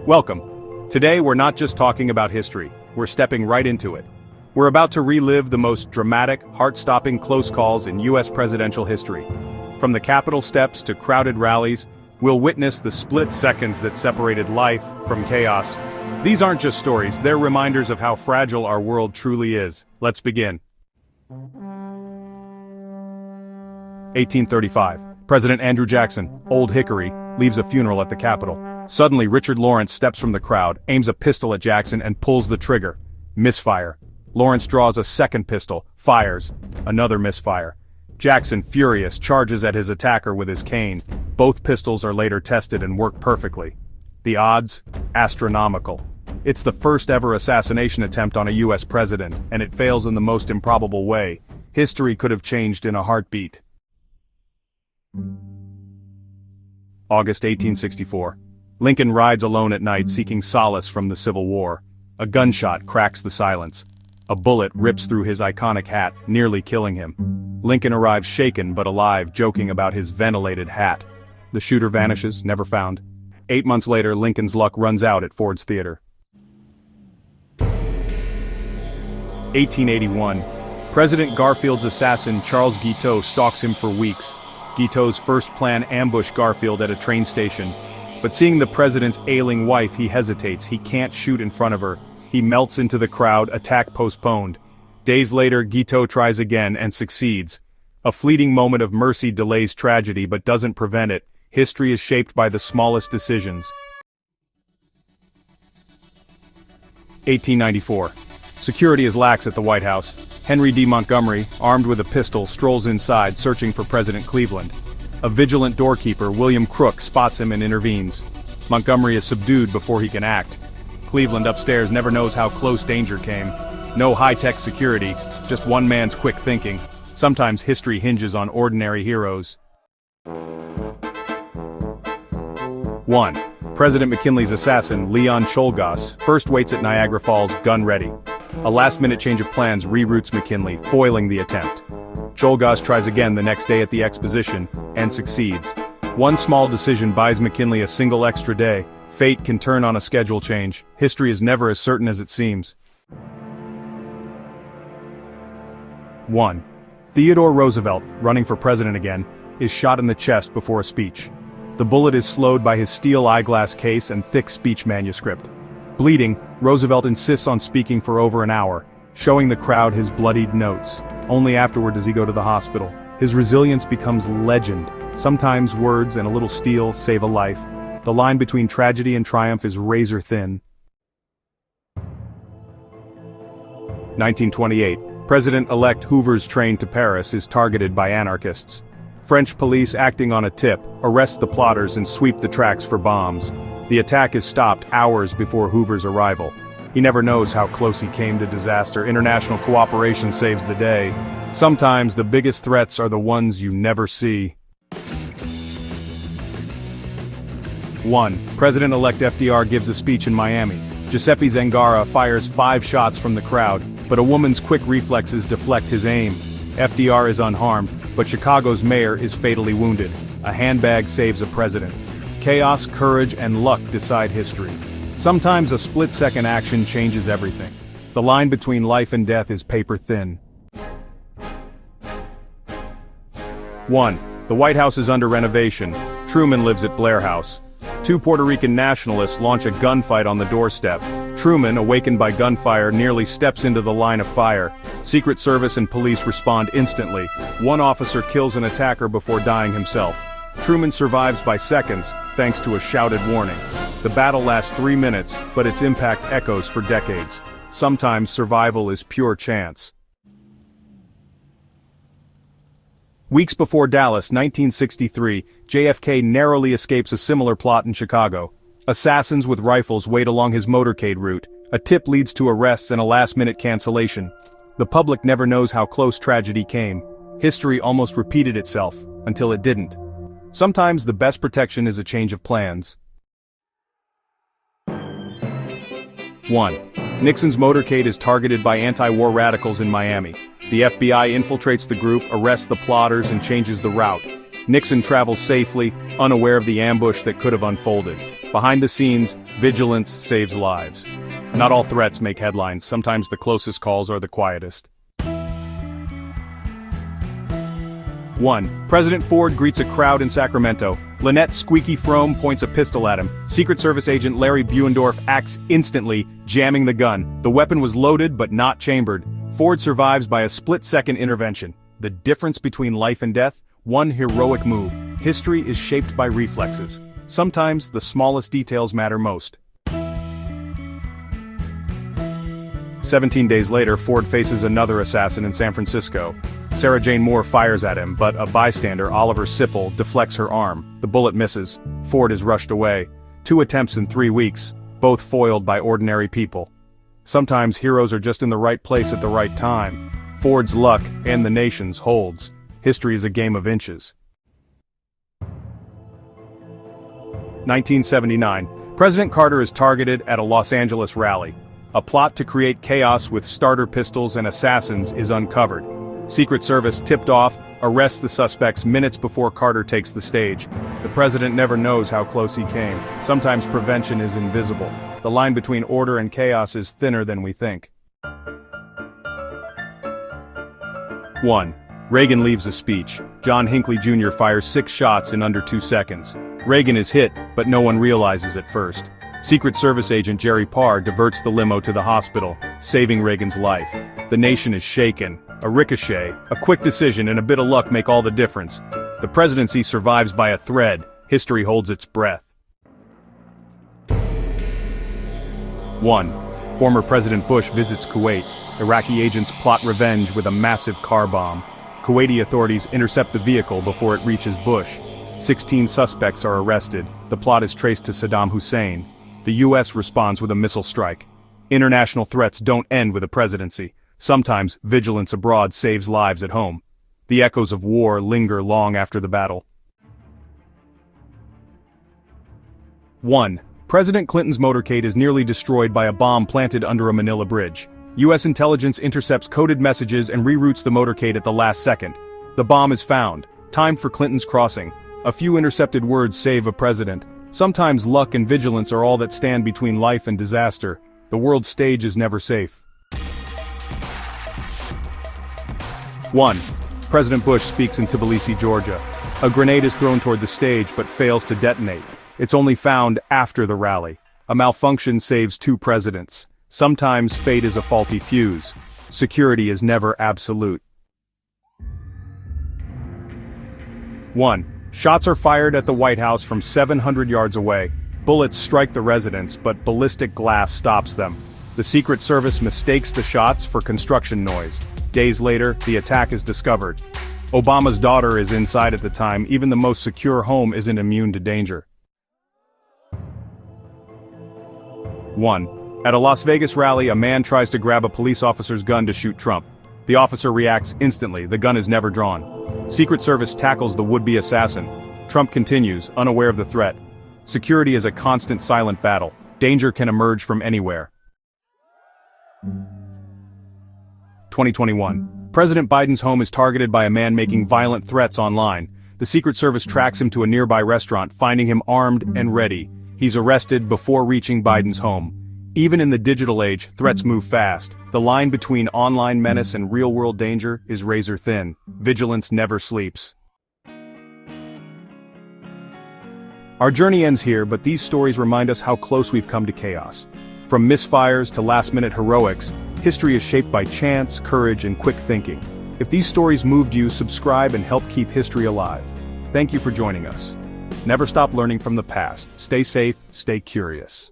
Welcome. Today we're not just talking about history, we're stepping right into it. We're about to relive the most dramatic, heart-stopping close calls in US presidential history. From the Capitol steps to crowded rallies, we'll witness the split seconds that separated life from chaos. These aren't just stories, they're reminders of how fragile our world truly is. Let's begin. 1835. President Andrew Jackson, Old Hickory, leaves a funeral at the Capitol. Suddenly Richard Lawrence steps from the crowd, aims a pistol at Jackson and pulls the trigger. Misfire. Lawrence draws a second pistol, fires. Another misfire. Jackson, furious, charges at his attacker with his cane. Both pistols are later tested and work perfectly. The odds? Astronomical. It's the first ever assassination attempt on a US president, and it fails in the most improbable way. History could have changed in a heartbeat. August 1864. Lincoln rides alone at night seeking solace from the Civil War. A gunshot cracks the silence. A bullet rips through his iconic hat, nearly killing him. Lincoln arrives shaken but alive, joking about his ventilated hat. The shooter vanishes, never found. 8 months later, Lincoln's luck runs out at Ford's Theater. 1881. President Garfield's assassin Charles Guiteau stalks him for weeks. Guiteau's first plan ambushed Garfield at a train station. But seeing the president's ailing wife, he hesitates. He can't shoot in front of her. He melts into the crowd, attack postponed. Days later, Guiteau tries again and succeeds. A fleeting moment of mercy delays tragedy but doesn't prevent it. History is shaped by the smallest decisions. 1894. Security is lax at the White House. Henry D. Montgomery, armed with a pistol, strolls inside, searching for President Cleveland. A vigilant doorkeeper, William Crook, spots him and intervenes. Montgomery is subdued before he can act. Cleveland upstairs never knows how close danger came. No high-tech security, just one man's quick thinking. Sometimes history hinges on ordinary heroes. 1. President McKinley's assassin, Leon Czolgosz, first waits at Niagara Falls, gun ready. A last-minute change of plans reroutes McKinley, foiling the attempt. Czolgosz tries again the next day at the exposition, and succeeds. One small decision buys McKinley a single extra day. Fate can turn on a schedule change. History is never as certain as it seems. 1. Theodore Roosevelt, running for president again, is shot in the chest before a speech. The bullet is slowed by his steel eyeglass case and thick speech manuscript. Bleeding, Roosevelt insists on speaking for over an hour, showing the crowd his bloodied notes. Only afterward does he go to the hospital. His resilience becomes legend. Sometimes words and a little steel save a life. The line between tragedy and triumph is razor thin. 1928. President-elect Hoover's train to Paris is targeted by anarchists. French police, acting on a tip, arrest the plotters and sweep the tracks for bombs. The attack is stopped hours before Hoover's arrival. He never knows how close he came to disaster. International cooperation saves the day. Sometimes the biggest threats are the ones you never see. 1. President-elect FDR gives a speech in Miami. Giuseppe Zangara fires 5 shots from the crowd, but a woman's quick reflexes deflect his aim. FDR is unharmed, but Chicago's mayor is fatally wounded. A handbag saves a president. Chaos, courage, and luck decide history. Sometimes a split-second action changes everything. The line between life and death is paper thin. 1. The White House is under renovation. Truman lives at Blair House. 2 Puerto Rican nationalists launch a gunfight on the doorstep. Truman, awakened by gunfire, nearly steps into the line of fire. Secret Service and police respond instantly. 1 officer kills an attacker before dying himself. Truman survives by seconds, thanks to a shouted warning. The battle lasts 3 minutes, but its impact echoes for decades. Sometimes survival is pure chance. Weeks before Dallas, 1963, JFK narrowly escapes a similar plot in Chicago. Assassins with rifles wait along his motorcade route. A tip leads to arrests and a last-minute cancellation. The public never knows how close tragedy came. History almost repeated itself, until it didn't. Sometimes the best protection is a change of plans. 1. Nixon's motorcade is targeted by anti-war radicals in Miami. The FBI infiltrates the group, arrests the plotters, and changes the route. Nixon travels safely, unaware of the ambush that could have unfolded. Behind the scenes, vigilance saves lives. Not all threats make headlines, sometimes the closest calls are the quietest. 1. President Ford greets a crowd in Sacramento. Lynette Squeaky Frome points a pistol at him. Secret Service agent Larry Buendorf acts instantly, jamming the gun. The weapon was loaded but not chambered. Ford survives by a split-second intervention. The difference between life and death? One heroic move. History is shaped by reflexes. Sometimes the smallest details matter most. 17 days later, Ford faces another assassin in San Francisco. Sarah Jane Moore fires at him, but a bystander, Oliver Sipple, deflects her arm. The bullet misses. Ford is rushed away. 2 attempts in 3 weeks, both foiled by ordinary people. Sometimes heroes are just in the right place at the right time. Ford's luck, and the nation's, holds. History is a game of inches. 1979. President Carter is targeted at a Los Angeles rally. A plot to create chaos with starter pistols and assassins is uncovered. Secret Service, tipped off, arrests the suspects minutes before Carter takes the stage. The president never knows how close he came. Sometimes prevention is invisible. The line between order and chaos is thinner than we think. 1. Reagan leaves a speech. John Hinckley Jr. fires 6 shots in under 2 seconds. Reagan is hit, but no one realizes it first. Secret Service agent Jerry Parr diverts the limo to the hospital, saving Reagan's life. The nation is shaken. A ricochet, a quick decision, and a bit of luck make all the difference. The presidency survives by a thread. History holds its breath. 1. Former President Bush visits Kuwait. Iraqi agents plot revenge with a massive car bomb. Kuwaiti authorities intercept the vehicle before it reaches Bush. 16 suspects are arrested. The plot is traced to Saddam Hussein. The U.S. responds with a missile strike. International threats don't end with a presidency. Sometimes, vigilance abroad saves lives at home. The echoes of war linger long after the battle. 1. President Clinton's motorcade is nearly destroyed by a bomb planted under a Manila bridge. U.S. intelligence intercepts coded messages and reroutes the motorcade at the last second. The bomb is found. Time for Clinton's crossing. A few intercepted words save a president. Sometimes luck and vigilance are all that stand between life and disaster. The world stage is never safe. 1. President Bush speaks in Tbilisi, Georgia. A grenade is thrown toward the stage but fails to detonate. It's only found after the rally. A malfunction saves 2 presidents. Sometimes fate is a faulty fuse. Security is never absolute. 1. Shots are fired at the White House from 700 yards away. Bullets strike the residence, but ballistic glass stops them. The Secret Service mistakes the shots for construction noise. Days later, the attack is discovered. Obama's daughter is inside at the time. Even the most secure home isn't immune to danger. 1. At a Las Vegas rally, a man tries to grab a police officer's gun to shoot Trump. The officer reacts instantly. The gun is never drawn. Secret Service tackles the would-be assassin. Trump continues, unaware of the threat. Security is a constant silent battle. Danger can emerge from anywhere. 2021. President Biden's home is targeted by a man making violent threats online. The Secret Service tracks him to a nearby restaurant, finding him armed and ready. He's arrested before reaching Biden's home. Even in the digital age, threats move fast. The line between online menace and real-world danger is razor thin. Vigilance never sleeps. Our journey ends here, but these stories remind us how close we've come to chaos. From misfires to last-minute heroics, history is shaped by chance, courage, and quick thinking. If these stories moved you, subscribe and help keep history alive. Thank you for joining us. Never stop learning from the past. Stay safe, stay curious.